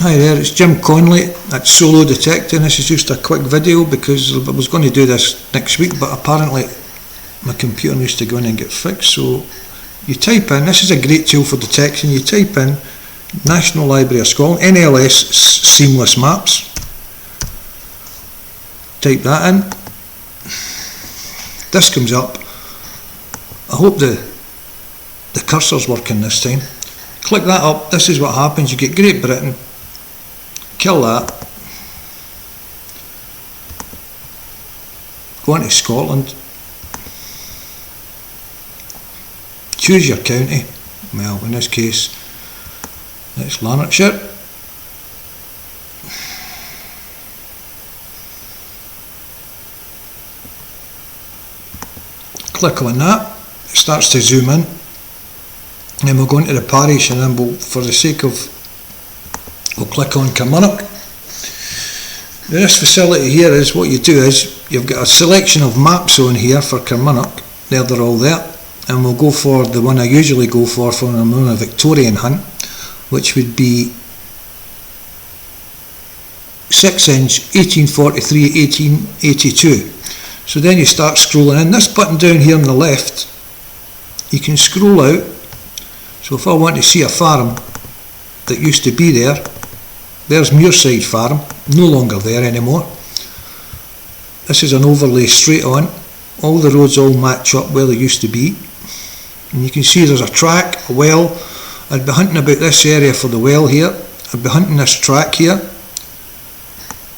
Hi there, it's Jim Conley at Solo Detecting. This is just a quick video because I was going to do this next week, but apparently my computer needs to go in and get fixed. So you type in, this is a great tool for detection, you type in National Library of Scotland, NLS Seamless Maps, type that in, this comes up. I hope the cursor's working this time. Click that up, this is what happens, you get Great Britain, kill that, go into Scotland, choose your county, well in this case it's Lanarkshire, click on that, it starts to zoom in, and then we'll go into the parish, and then we'll, for the sake of, we'll click on Kilmarnock. Now this facility here is, what you do is, you've got a selection of maps on here for Kilmarnock, they're all there, and we'll go for the one I usually go for when I'm on a Victorian hunt, which would be 6-inch 1843-1882. So then you start scrolling in. This button down here on the left, you can scroll out. So if I want to see a farm that used to be there, there's Moorside Farm, no longer there anymore. This is an overlay straight on, all the roads all match up where they used to be, and you can see there's a track, a well. I'd be hunting about this area for the well here, I'd be hunting this track here,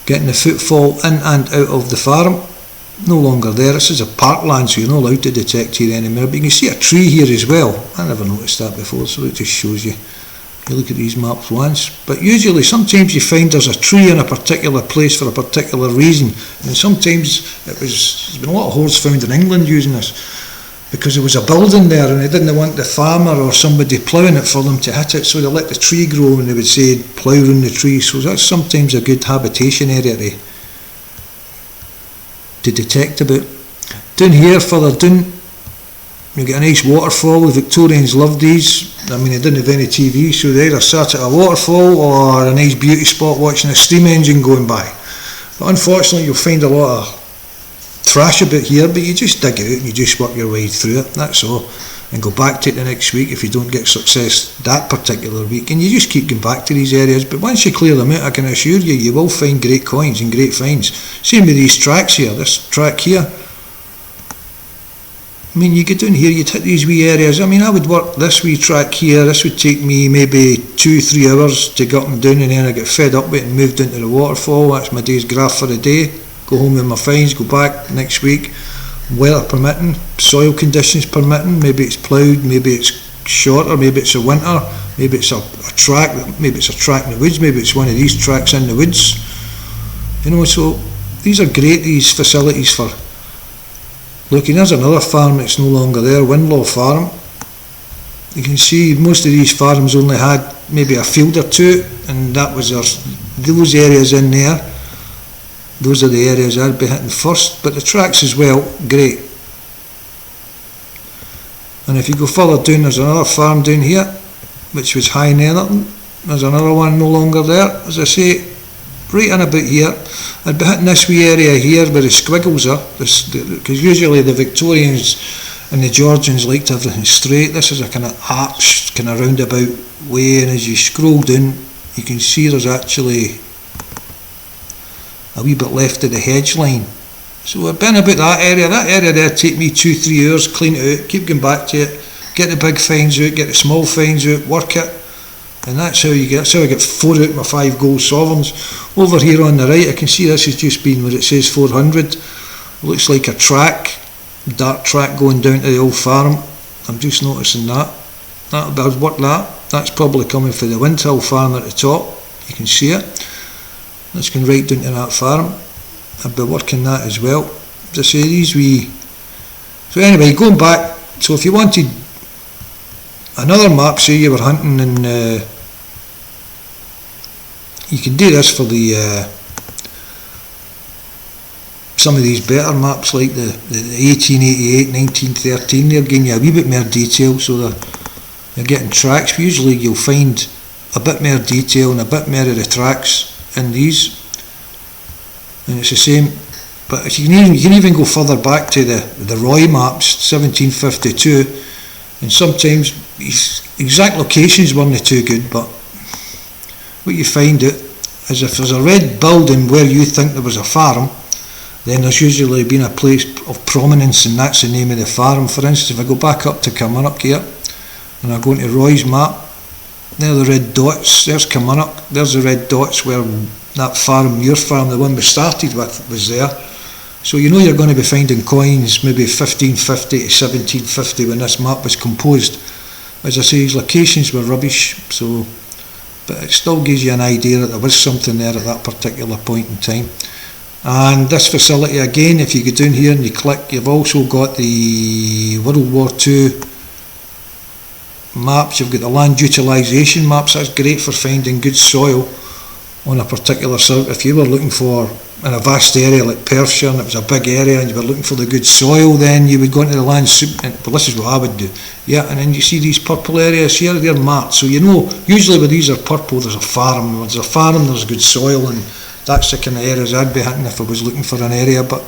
getting the footfall in and out of the farm, no longer there. This is a parkland, so you're not allowed to detect here anymore, but you can see a tree here as well. I never noticed that before, so it just shows you. You look at these maps once, but usually sometimes you find there's a tree in a particular place for a particular reason, and sometimes there's been a lot of hoards found in England using this because there was a building there and they didn't want the farmer or somebody ploughing it for them to hit it, so they let the tree grow and they would say plough around the tree. So that's sometimes a good habitation area to detect about. Down here, further down, you get a nice waterfall. The Victorians loved these. I mean, they didn't have any TV, so they either sat at a waterfall or a nice beauty spot watching a steam engine going by. But unfortunately, you'll find a lot of trash about here, but you just dig it out and you just work your way through it, that's all. And go back to it the next week if you don't get success that particular week, and you just keep going back to these areas. But once you clear them out, I can assure you, you will find great coins and great finds. Same with these tracks here, this track here. I mean, you get down here, you'd hit these wee areas. I mean, I would work this wee track here, this would take me maybe 2-3 hours to get up and down, and then I get fed up with it and moved into the waterfall. That's my day's graph for the day. Go home with my finds, go back next week, weather permitting, soil conditions permitting, maybe it's ploughed, maybe it's shorter, maybe it's a winter, maybe it's a track, maybe it's a track in the woods, maybe it's one of these tracks in the woods. You know, so these are great, these facilities for looking. There's another farm that's no longer there, Winlaw Farm. You can see most of these farms only had maybe a field or two, and that was those areas in there. Those are the areas I'd be hitting first, but the tracks as well, great. And if you go further down, there's another farm down here, which was High Netherton. There's another one no longer there. As I say, right in about here, I'd be hitting this wee area here where the squiggles are, because usually the Victorians and the Georgians liked everything straight. This is a kind of arched, kind of roundabout way, and as you scroll down, you can see there's actually a wee bit left of the hedge line. So I've been about that area there take me 2-3 hours, clean it out, keep going back to it, get the big finds out, get the small finds out, work it, and that's how I get 4 out of my 5 gold sovereigns. Over here on the right, I can see this has just been where it says 400. It looks like a track, dark track going down to the old farm. I'm just noticing that. I'd work that. That's probably coming for the Windhill farm at the top. You can see it. Let's go right down to that farm. I'll be working that as well. As I say, these wee... So anyway, going back, so if you wanted another map, say you were hunting in... you can do this for the... some of these better maps like the 1888, 1913, they're giving you a wee bit more detail, so they're getting tracks. Usually you'll find a bit more detail and a bit more of the tracks in these, and it's the same. But if you can even go further back to the Roy maps, 1752, and sometimes these exact locations weren't too good, but what you find out is if there's a red building where you think there was a farm, then there's usually been a place of prominence, and that's the name of the farm. For instance, if I go back up to Kilmarnock here, and I go into Roy's map, there are the red dots, there's Kilmarnock, there's the red dots where that farm, your farm, the one we started with, was there. So you know you're going to be finding coins maybe 1550 to 1750 when this map was composed. As I say, these locations were rubbish, so, but it still gives you an idea that there was something there at that particular point in time. And this facility again, if you go down here and you click, you've also got the World War II maps, you've got the land utilisation maps. That's great for finding good soil on a particular site. If you were looking for in a vast area like Perthshire and it was a big area and you were looking for the good soil, then you would go into the land, well, this is what I would do, yeah, and then you see these purple areas here, they're marked, so you know usually when these are purple there's a farm. When there's a farm there's good soil, and that's the kind of areas I'd be hitting if I was looking for an area. But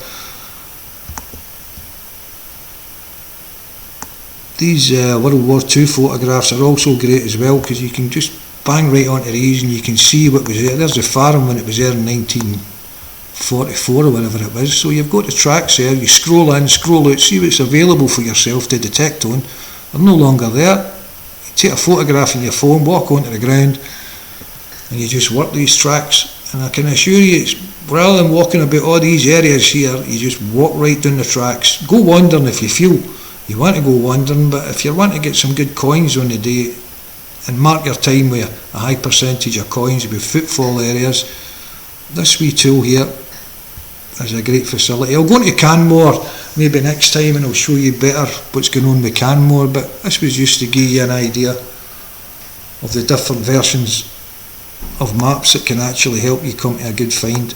these World War II photographs are also great as well, because you can just bang right onto these and you can see what was there. There's the farm when it was there in 1944 or whatever it was. So you've got the tracks there, you scroll in, scroll out, see what's available for yourself to detect on. They're no longer there. You take a photograph on your phone, walk onto the ground, and you just work these tracks. And I can assure you, it's, rather than walking about all these areas here, you just walk right down the tracks. Go wandering if you feel you want to go wandering, but if you want to get some good coins on the day, and mark your time with a high percentage of coins with footfall areas, this wee tool here is a great facility. I'll go into Canmore maybe next time and I'll show you better what's going on with Canmore, but this was just to give you an idea of the different versions of maps that can actually help you come to a good find.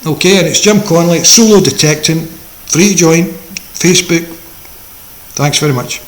Okay, and it's Jim Connolly, Solo Detecting, free to join, Facebook. Thanks very much.